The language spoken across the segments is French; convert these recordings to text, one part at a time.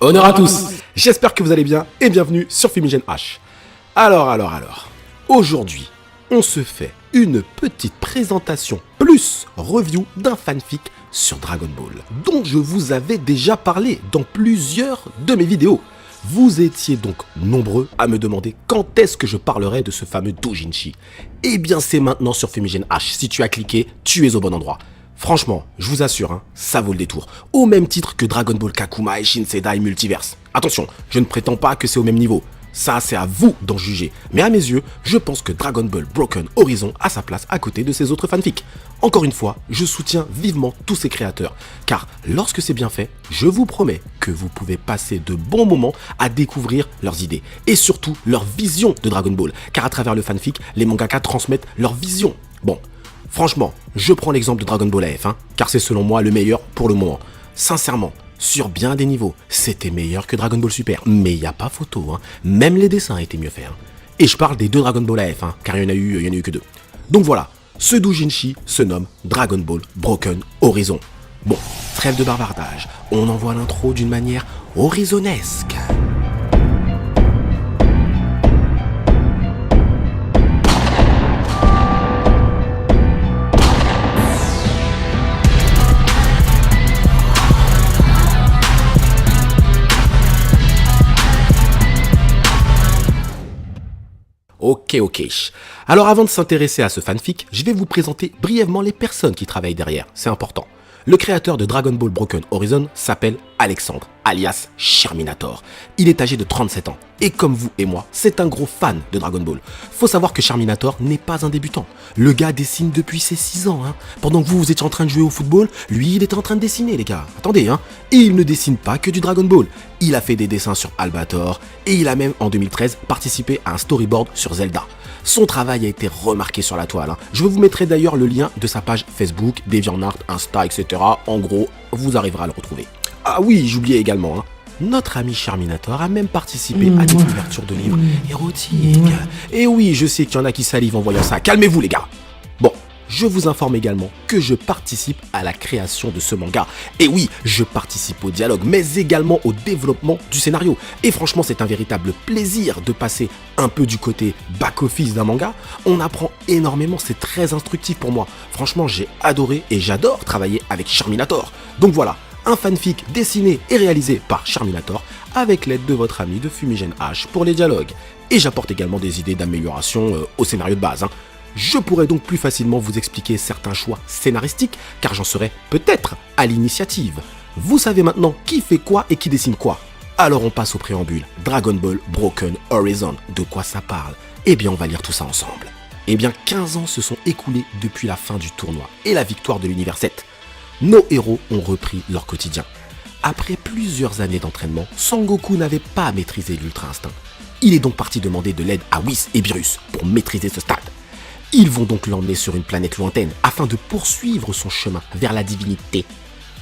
Honneur à tous. J'espère que vous allez bien et bienvenue sur Fumigène H. Alors, aujourd'hui, on se fait une petite présentation plus review d'un fanfic sur Dragon Ball, dont je vous avais déjà parlé dans plusieurs de mes vidéos. Vous étiez donc nombreux à me demander quand est-ce que je parlerai de ce fameux doujinshi. Eh bien c'est maintenant sur Fumigène H, si tu as cliqué, tu es au bon endroit. Franchement, je vous assure, ça vaut le détour. Au même titre que Dragon Ball Kakuma et Shinseidai Multiverse. Attention, je ne prétends pas que c'est au même niveau. Ça, c'est à vous d'en juger. Mais à mes yeux, je pense que Dragon Ball Broken Horizon a sa place à côté de ces autres fanfics. Encore une fois, je soutiens vivement tous ces créateurs. Car lorsque c'est bien fait, je vous promets que vous pouvez passer de bons moments à découvrir leurs idées. Et surtout, leur vision de Dragon Ball. Car à travers le fanfic, les mangaka transmettent leur vision. Bon, franchement, je prends l'exemple de Dragon Ball AF, car c'est selon moi le meilleur pour le moment. Sincèrement, sur bien des niveaux, c'était meilleur que Dragon Ball Super, mais il n'y a pas photo, même les dessins étaient mieux faits. Et je parle des deux Dragon Ball AF, car il y en a eu que deux. Donc voilà, ce doujinshi se nomme Dragon Ball Broken Horizon. Bon, trêve de bavardage, on envoie l'intro d'une manière horizonesque. Ok. Alors avant de s'intéresser à ce fanfic, je vais vous présenter brièvement les personnes qui travaillent derrière, c'est important. Le créateur de Dragon Ball Broken Horizon s'appelle Alexandre, alias Charminator. Il est âgé de 37 ans, et comme vous et moi, c'est un gros fan de Dragon Ball. Faut savoir que Charminator n'est pas un débutant. Le gars dessine depuis ses 6 ans. Pendant que vous étiez en train de jouer au football, lui il était en train de dessiner les gars. Attendez, Et il ne dessine pas que du Dragon Ball. Il a fait des dessins sur Albator, et il a même en 2013 participé à un storyboard sur Zelda. Son travail a été remarqué sur la toile. Je vous mettrai d'ailleurs le lien de sa page Facebook, DeviantArt, Insta, etc. En gros, vous arriverez à le retrouver. Ah oui, j'oubliais également, notre ami Charminator a même participé à des couvertures de livres érotiques. Et oui, je sais qu'il y en a qui salivent en voyant ça. Calmez-vous les gars. Bon, je vous informe également que je participe à la création de ce manga. Et oui, je participe au dialogue, mais également au développement du scénario. Et franchement, c'est un véritable plaisir de passer un peu du côté back-office d'un manga. On apprend énormément, c'est très instructif pour moi. Franchement, j'ai adoré et j'adore travailler avec Charminator. Donc voilà, un fanfic dessiné et réalisé par Charminator avec l'aide de votre ami de Fumigène H pour les dialogues. Et j'apporte également des idées d'amélioration au scénario de base. Je pourrais donc plus facilement vous expliquer certains choix scénaristiques, car j'en serai peut-être à l'initiative. Vous savez maintenant qui fait quoi et qui dessine quoi. Alors on passe au préambule. Dragon Ball Broken Horizon, de quoi ça parle? Eh bien on va lire tout ça ensemble. Eh bien 15 ans se sont écoulés depuis la fin du tournoi et la victoire de l'univers 7. Nos héros ont repris leur quotidien. Après plusieurs années d'entraînement, Sangoku n'avait pas maîtrisé l'Ultra Instinct. Il est donc parti demander de l'aide à Whis et Beerus pour maîtriser ce stade. Ils vont donc l'emmener sur une planète lointaine afin de poursuivre son chemin vers la divinité.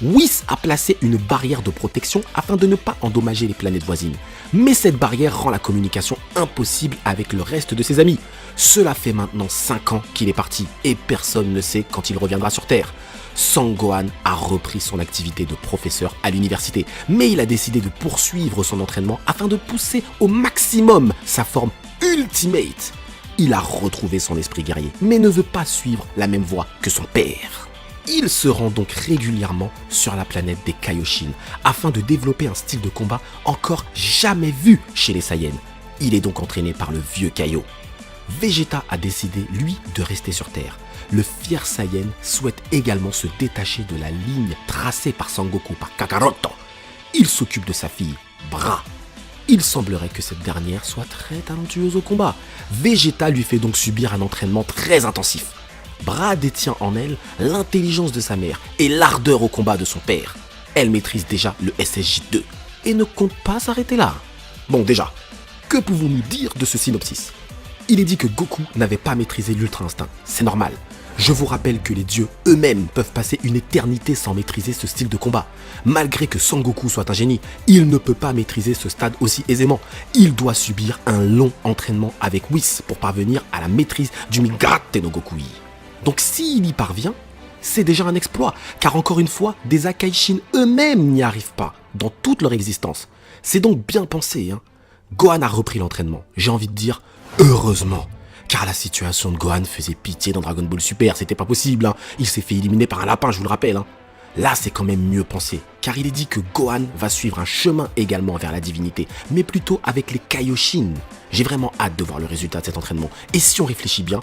Whis a placé une barrière de protection afin de ne pas endommager les planètes voisines. Mais cette barrière rend la communication impossible avec le reste de ses amis. Cela fait maintenant 5 ans qu'il est parti et personne ne sait quand il reviendra sur Terre. Sangohan a repris son activité de professeur à l'université, mais il a décidé de poursuivre son entraînement afin de pousser au maximum sa forme ultimate. Il a retrouvé son esprit guerrier, mais ne veut pas suivre la même voie que son père. Il se rend donc régulièrement sur la planète des Kaioshin, afin de développer un style de combat encore jamais vu chez les Saiyans. Il est donc entraîné par le vieux Kaio. Vegeta a décidé, lui, de rester sur Terre. Le fier Saiyan souhaite également se détacher de la ligne tracée par Sangoku par Kakaroto. Il s'occupe de sa fille, Bra. Il semblerait que cette dernière soit très talentueuse au combat. Vegeta lui fait donc subir un entraînement très intensif. Bra détient en elle l'intelligence de sa mère et l'ardeur au combat de son père. Elle maîtrise déjà le SSJ2 et ne compte pas s'arrêter là. Bon déjà, que pouvons-nous dire de ce synopsis? Il est dit que Goku n'avait pas maîtrisé l'Ultra Instinct, c'est normal. Je vous rappelle que les dieux eux-mêmes peuvent passer une éternité sans maîtriser ce style de combat. Malgré que Sangoku soit un génie, il ne peut pas maîtriser ce stade aussi aisément. Il doit subir un long entraînement avec Whis pour parvenir à la maîtrise du Migate no Gokui. Donc s'il y parvient, c'est déjà un exploit, car encore une fois, des Akaishin eux-mêmes n'y arrivent pas. dans toute leur existence. C'est donc bien pensé, hein. Gohan a repris l'entraînement. J'ai envie de dire heureusement. Car la situation de Gohan faisait pitié dans Dragon Ball Super, c'était pas possible, hein. Il s'est fait éliminer par un lapin, je vous le rappelle, hein. Là, c'est quand même mieux pensé, car il est dit que Gohan va suivre un chemin également vers la divinité, mais plutôt avec les Kaioshin. J'ai vraiment hâte de voir le résultat de cet entraînement. Et si on réfléchit bien,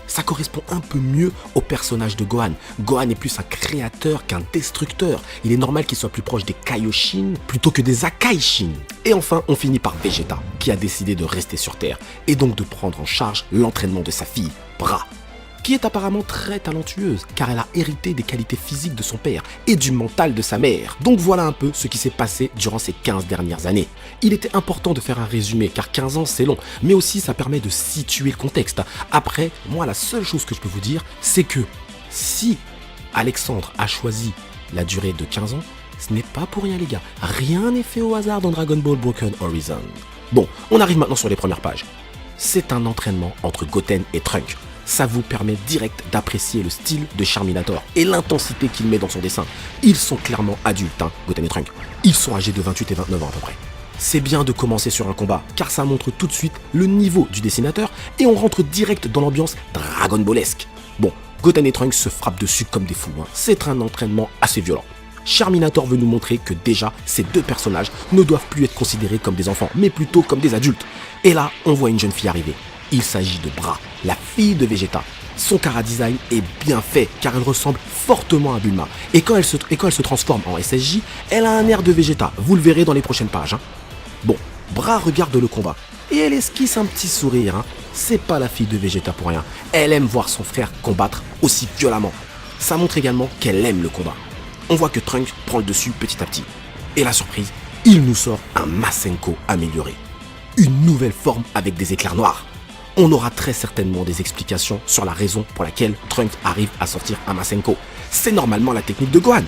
ça correspond un peu mieux au personnage de Gohan. Gohan est plus un créateur qu'un destructeur. Il est normal qu'il soit plus proche des Kaioshin plutôt que des Akaishin. Et enfin, on finit par Vegeta, qui a décidé de rester sur Terre et donc de prendre en charge l'entraînement de sa fille, Bra, qui est apparemment très talentueuse, car elle a hérité des qualités physiques de son père et du mental de sa mère. Donc voilà un peu ce qui s'est passé durant ces 15 dernières années. Il était important de faire un résumé, car 15 ans c'est long, mais aussi ça permet de situer le contexte. Après, moi la seule chose que je peux vous dire, c'est que si Alexandre a choisi la durée de 15 ans, ce n'est pas pour rien les gars. Rien n'est fait au hasard dans Dragon Ball Broken Horizon. Bon, on arrive maintenant sur les premières pages. C'est un entraînement entre Goten et Trunks. Ça vous permet direct d'apprécier le style de Charminator et l'intensité qu'il met dans son dessin. Ils sont clairement adultes, hein, Goten et Trunks. Ils sont âgés de 28 et 29 ans à peu près. C'est bien de commencer sur un combat, car ça montre tout de suite le niveau du dessinateur et on rentre direct dans l'ambiance Dragon Ballesque. Bon, Goten et Trunks se frappent dessus comme des fous, hein. C'est un entraînement assez violent. Charminator veut nous montrer que déjà, ces deux personnages ne doivent plus être considérés comme des enfants, mais plutôt comme des adultes. Et là, on voit une jeune fille arriver. Il s'agit de Bra, la fille de Vegeta. Son chara-design est bien fait car elle ressemble fortement à Bulma. Et quand elle se transforme en SSJ, elle a un air de Vegeta. Vous le verrez dans les prochaines pages, hein. Bon, Bra regarde le combat et elle esquisse un petit sourire, hein. C'est pas la fille de Vegeta pour rien. Elle aime voir son frère combattre aussi violemment. Ça montre également qu'elle aime le combat. On voit que Trunks prend le dessus petit à petit. Et la surprise, il nous sort un Masenko amélioré. Une nouvelle forme avec des éclairs noirs. On aura très certainement des explications sur la raison pour laquelle Trunks arrive à sortir un Masenko. C'est normalement la technique de Gohan.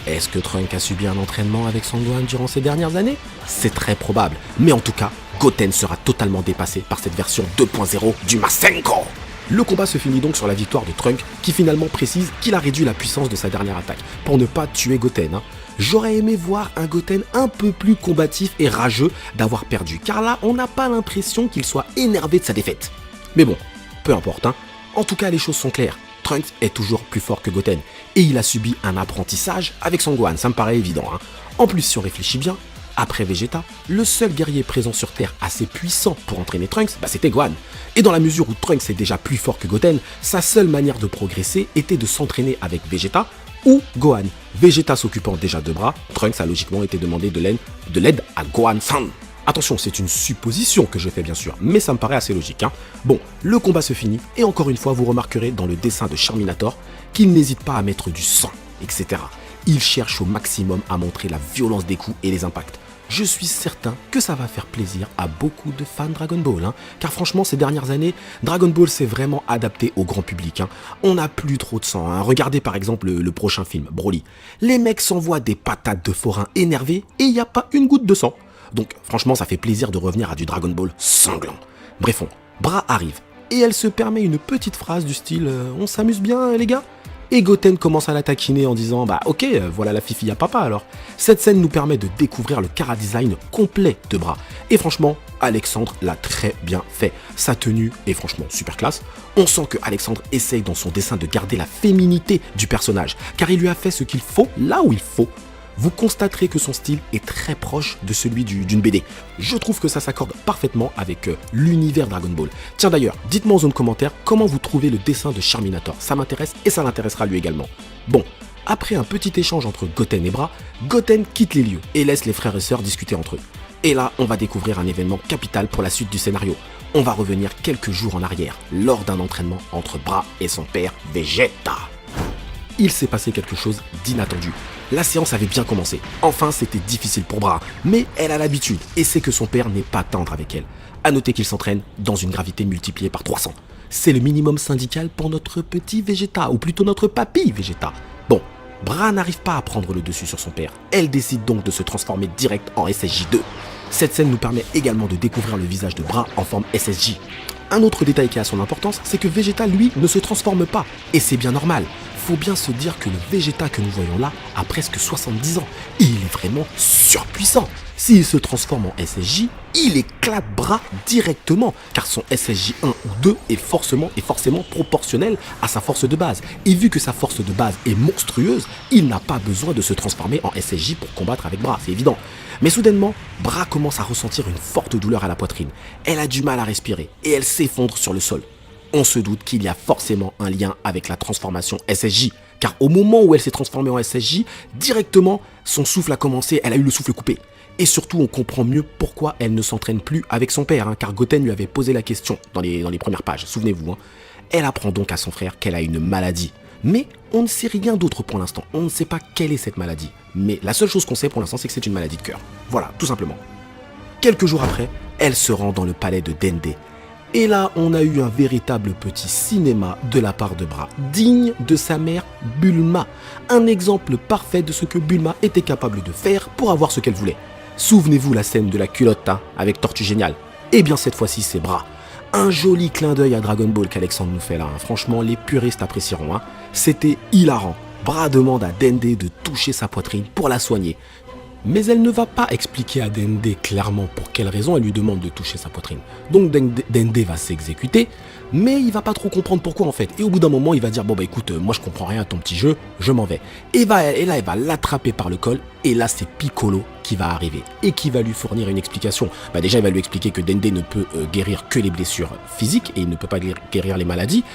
Est-ce que Trunks a subi un entraînement avec son Gohan durant ces dernières années? C'est très probable. Mais en tout cas, Goten sera totalement dépassé par cette version 2.0 du Masenko. Le combat se finit donc sur la victoire de Trunks, qui finalement précise qu'il a réduit la puissance de sa dernière attaque, pour ne pas tuer Goten, hein. J'aurais aimé voir un Goten un peu plus combatif et rageux d'avoir perdu, car là, on n'a pas l'impression qu'il soit énervé de sa défaite. Mais bon, peu importe, hein. En tout cas, les choses sont claires. Trunks est toujours plus fort que Goten, et il a subi un apprentissage avec son Gohan, ça me paraît évident, hein. En plus, si on réfléchit bien, après Vegeta, le seul guerrier présent sur Terre assez puissant pour entraîner Trunks, c'était Gohan. Et dans la mesure où Trunks est déjà plus fort que Goten, sa seule manière de progresser était de s'entraîner avec Vegeta ou Gohan. Vegeta s'occupant déjà de Bra, Trunks a logiquement été demandé de l'aide à Gohan-san. Attention, c'est une supposition que je fais bien sûr, mais ça me paraît assez logique, hein. Bon, le combat se finit, et encore une fois, vous remarquerez dans le dessin de Charminator qu'il n'hésite pas à mettre du sang, etc. Il cherche au maximum à montrer la violence des coups et les impacts. Je suis certain que ça va faire plaisir à beaucoup de fans Dragon Ball, hein, car franchement ces dernières années, Dragon Ball s'est vraiment adapté au grand public, hein. On n'a plus trop de sang, hein. Regardez par exemple le prochain film, Broly. Les mecs s'envoient des patates de forain énervés et il n'y a pas une goutte de sang. Donc franchement ça fait plaisir de revenir à du Dragon Ball sanglant. Bref, Bra arrive et elle se permet une petite phrase du style on s'amuse bien les gars ?» Et Goten commence à la taquiner en disant « Bah ok, voilà la fifi à papa alors ». Cette scène nous permet de découvrir le chara-design complet de Bra. Et franchement, Alexandre l'a très bien fait. Sa tenue est franchement super classe. On sent que Alexandre essaye dans son dessin de garder la féminité du personnage, car il lui a fait ce qu'il faut là où il faut. Vous constaterez que son style est très proche de celui d'une BD. Je trouve que ça s'accorde parfaitement avec l'univers Dragon Ball. Tiens d'ailleurs, dites-moi en zone commentaire comment vous trouvez le dessin de Charminator. Ça m'intéresse et ça l'intéressera lui également. Bon, après un petit échange entre Goten et Bra, Goten quitte les lieux et laisse les frères et sœurs discuter entre eux. Et là, on va découvrir un événement capital pour la suite du scénario. On va revenir quelques jours en arrière, lors d'un entraînement entre Bra et son père Vegeta. Il s'est passé quelque chose d'inattendu. La séance avait bien commencé. Enfin, c'était difficile pour Bra, mais elle a l'habitude et sait que son père n'est pas tendre avec elle. A noter qu'il s'entraîne dans une gravité multipliée par 300. C'est le minimum syndical pour notre petit Vegeta, ou plutôt notre papy Vegeta. Bon, Bra n'arrive pas à prendre le dessus sur son père. Elle décide donc de se transformer direct en SSJ2. Cette scène nous permet également de découvrir le visage de Bra en forme SSJ. Un autre détail qui a son importance, c'est que Vegeta, lui, ne se transforme pas. Et c'est bien normal. Faut bien se dire que le Vegeta que nous voyons là a presque 70 ans. Et il est vraiment surpuissant. S'il se transforme en SSJ, il éclate Bra directement, car son SSJ 1 ou 2 est forcément proportionnel à sa force de base. Et vu que sa force de base est monstrueuse, il n'a pas besoin de se transformer en SSJ pour combattre avec Bra, c'est évident. Mais soudainement, Bra commence à ressentir une forte douleur à la poitrine. Elle a du mal à respirer et elle s'effondre sur le sol. On se doute qu'il y a forcément un lien avec la transformation SSJ, car au moment où elle s'est transformée en SSJ, directement, son souffle a commencé, elle a eu le souffle coupé. Et surtout, on comprend mieux pourquoi elle ne s'entraîne plus avec son père, car Goten lui avait posé la question dans les premières pages, souvenez-vous. Elle apprend donc à son frère qu'elle a une maladie. Mais on ne sait rien d'autre pour l'instant, on ne sait pas quelle est cette maladie. Mais la seule chose qu'on sait pour l'instant, c'est que c'est une maladie de cœur. Voilà, tout simplement. Quelques jours après, elle se rend dans le palais de Dende. Et là, on a eu un véritable petit cinéma de la part de Bra, digne de sa mère Bulma. Un exemple parfait de ce que Bulma était capable de faire pour avoir ce qu'elle voulait. Souvenez-vous la scène de la culotte avec Tortue Géniale. Eh bien cette fois-ci c'est Bra. Un joli clin d'œil à Dragon Ball qu'Alexandre nous fait là. Franchement, les puristes apprécieront. C'était hilarant. Bra demande à Dende de toucher sa poitrine pour la soigner. Mais elle ne va pas expliquer à Dende clairement pour quelle raison elle lui demande de toucher sa poitrine. Donc Dende va s'exécuter, mais il va pas trop comprendre pourquoi en fait. Et au bout d'un moment, il va dire bon bah écoute, moi je comprends rien à ton petit jeu, je m'en vais. Et là, il va l'attraper par le col, et là c'est Piccolo qui va arriver et qui va lui fournir une explication. Bah déjà, il va lui expliquer que Dende ne peut guérir que les blessures physiques et il ne peut pas guérir les maladies.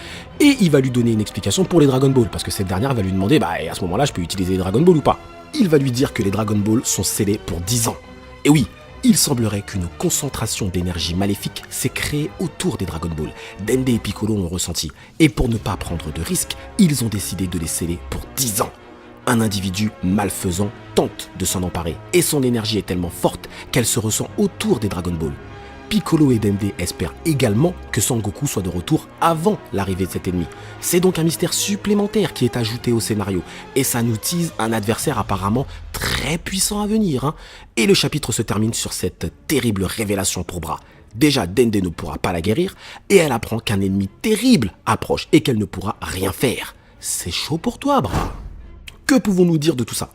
Et il va lui donner une explication pour les Dragon Ball, parce que cette dernière va lui demander bah à ce moment-là, je peux utiliser les Dragon Ball ou pas. Il va lui dire que les Dragon Ball sont scellés pour 10 ans. Et oui, il semblerait qu'une concentration d'énergie maléfique s'est créée autour des Dragon Ball. Dende et Piccolo l'ont ressenti. Et pour ne pas prendre de risques, ils ont décidé de les sceller pour 10 ans. Un individu malfaisant tente de s'en emparer. Et son énergie est tellement forte qu'elle se ressent autour des Dragon Ball. Piccolo et Dende espèrent également que Sangoku soit de retour avant l'arrivée de cet ennemi. C'est donc un mystère supplémentaire qui est ajouté au scénario, et ça nous tease un adversaire apparemment très puissant à venir. Et le chapitre se termine sur cette terrible révélation pour Bra. Déjà, Dende ne pourra pas la guérir, et elle apprend qu'un ennemi terrible approche et qu'elle ne pourra rien faire. C'est chaud pour toi, Bra. Que pouvons-nous dire de tout ça ?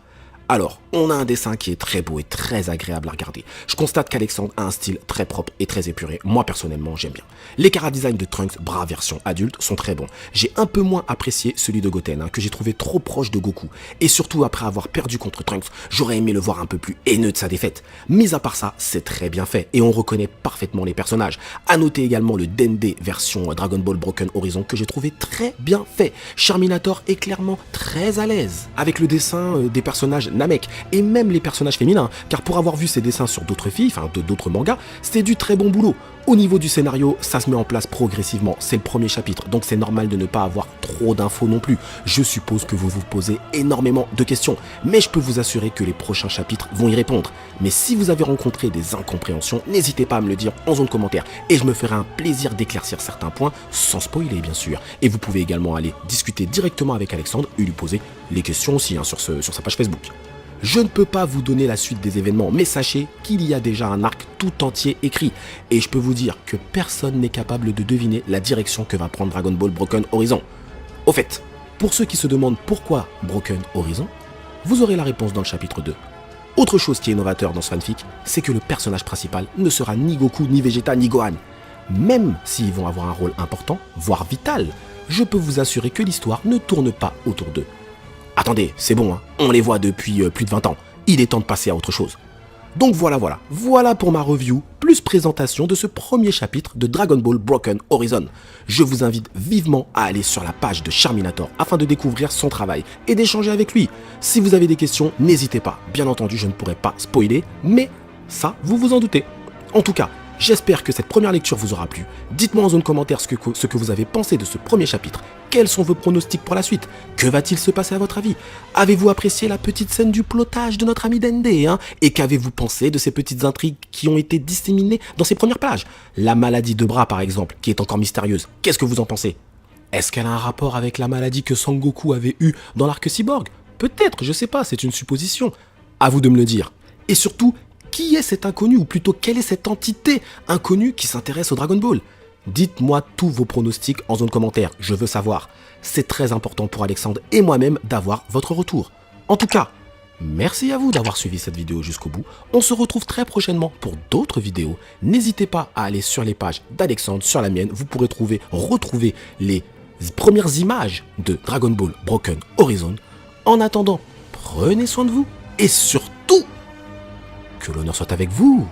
Alors, on a un dessin qui est très beau et très agréable à regarder. Je constate qu'Alexandre a un style très propre et très épuré. Moi, personnellement, j'aime bien. Les chara-design de Trunks, Bra version adulte, sont très bons. J'ai un peu moins apprécié celui de Goten, que j'ai trouvé trop proche de Goku. Et surtout, après avoir perdu contre Trunks, j'aurais aimé le voir un peu plus haineux de sa défaite. Mis à part ça, c'est très bien fait et on reconnaît parfaitement les personnages. À noter également le Dende version Dragon Ball Broken Horizon que j'ai trouvé très bien fait. Charminator est clairement très à l'aise avec le dessin des personnages Namek et même les personnages féminins, car pour avoir vu ces dessins sur d'autres filles, d'autres mangas, c'était du très bon boulot. Au niveau du scénario, ça se met en place progressivement, c'est le premier chapitre, donc c'est normal de ne pas avoir trop d'infos non plus. Je suppose que vous vous posez énormément de questions, mais je peux vous assurer que les prochains chapitres vont y répondre. Mais si vous avez rencontré des incompréhensions, n'hésitez pas à me le dire en zone commentaire, et je me ferai un plaisir d'éclaircir certains points, sans spoiler bien sûr. Et vous pouvez également aller discuter directement avec Alexandre et lui poser les questions aussi sur sa page Facebook. Je ne peux pas vous donner la suite des événements, mais sachez qu'il y a déjà un arc tout entier écrit. Et je peux vous dire que personne n'est capable de deviner la direction que va prendre Dragon Ball Broken Horizon. Au fait, pour ceux qui se demandent pourquoi Broken Horizon, vous aurez la réponse dans le chapitre 2. Autre chose qui est novateur dans ce fanfic, c'est que le personnage principal ne sera ni Goku, ni Vegeta, ni Gohan. Même s'ils vont avoir un rôle important, voire vital, je peux vous assurer que l'histoire ne tourne pas autour d'eux. Attendez, c'est bon, on les voit depuis plus de 20 ans. Il est temps de passer à autre chose. Donc voilà pour ma review, plus présentation de ce premier chapitre de Dragon Ball Broken Horizon. Je vous invite vivement à aller sur la page de Charminator afin de découvrir son travail et d'échanger avec lui. Si vous avez des questions, n'hésitez pas. Bien entendu, je ne pourrai pas spoiler, mais ça, vous vous en doutez. En tout cas, j'espère que cette première lecture vous aura plu. Dites-moi en zone commentaire ce que vous avez pensé de ce premier chapitre. Quels sont vos pronostics pour la suite? Que va-t-il se passer à votre avis? Avez-vous apprécié la petite scène du plotage de notre ami Dende Et qu'avez-vous pensé de ces petites intrigues qui ont été disséminées dans ces premières pages? La maladie de Bra par exemple, qui est encore mystérieuse. Qu'est-ce que vous en pensez? Est-ce qu'elle a un rapport avec la maladie que Sangoku avait eue dans l'arc cyborg? Peut-être, je sais pas, c'est une supposition. À vous de me le dire. Et surtout, qui est cet inconnu, ou plutôt quelle est cette entité inconnue qui s'intéresse au Dragon Ball? Dites-moi tous vos pronostics en zone commentaire, je veux savoir. C'est très important pour Alexandre et moi-même d'avoir votre retour. En tout cas, Merci à vous d'avoir suivi cette vidéo jusqu'au bout. On se retrouve très prochainement pour d'autres vidéos. N'hésitez pas à aller sur les pages d'Alexandre, sur la mienne. Vous pourrez retrouver les premières images de Dragon Ball Broken Horizon. En attendant, prenez soin de vous et surtout, que l'honneur soit avec vous.